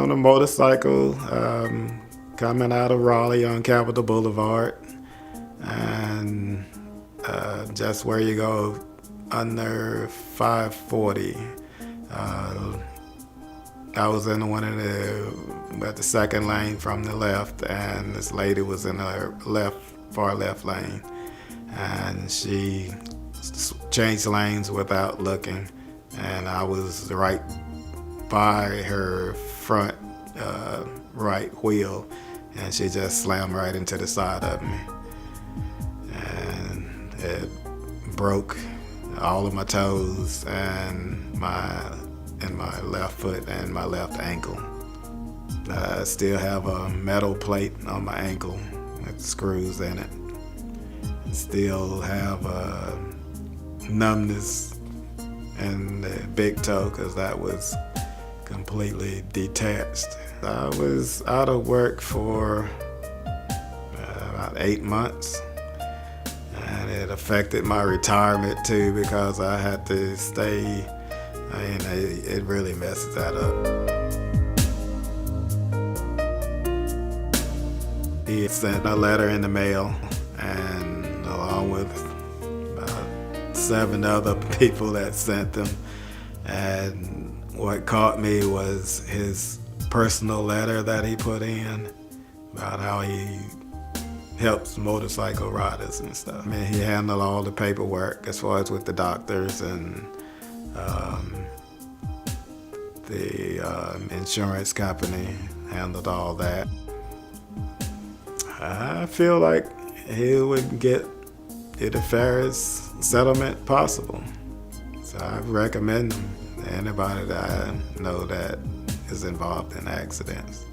on a motorcycle coming out of Raleigh on Capitol Boulevard, and just where you go under 540. I was in at the second lane from the left, and this lady was in her far left lane, and she changed lanes without looking, and I was right by her front right wheel, and she just slammed right into the side of me, and it broke all of my toes and my left foot and my left ankle. I still have a metal plate on my ankle with screws in it. I still have numbness in the big toe because that was completely detached. I was out of work for about 8 months, and it affected my retirement too because I had to stay. It really messes that up. He sent a letter in the mail, and along with about 7 other people that sent them. And what caught me was his personal letter that he put in about how he helps motorcycle riders and stuff. I mean, he handled all the paperwork as far as with the doctors and the insurance company handled all that. I feel like he would get the fairest settlement possible. So I recommend him to anybody that I know that is involved in accidents.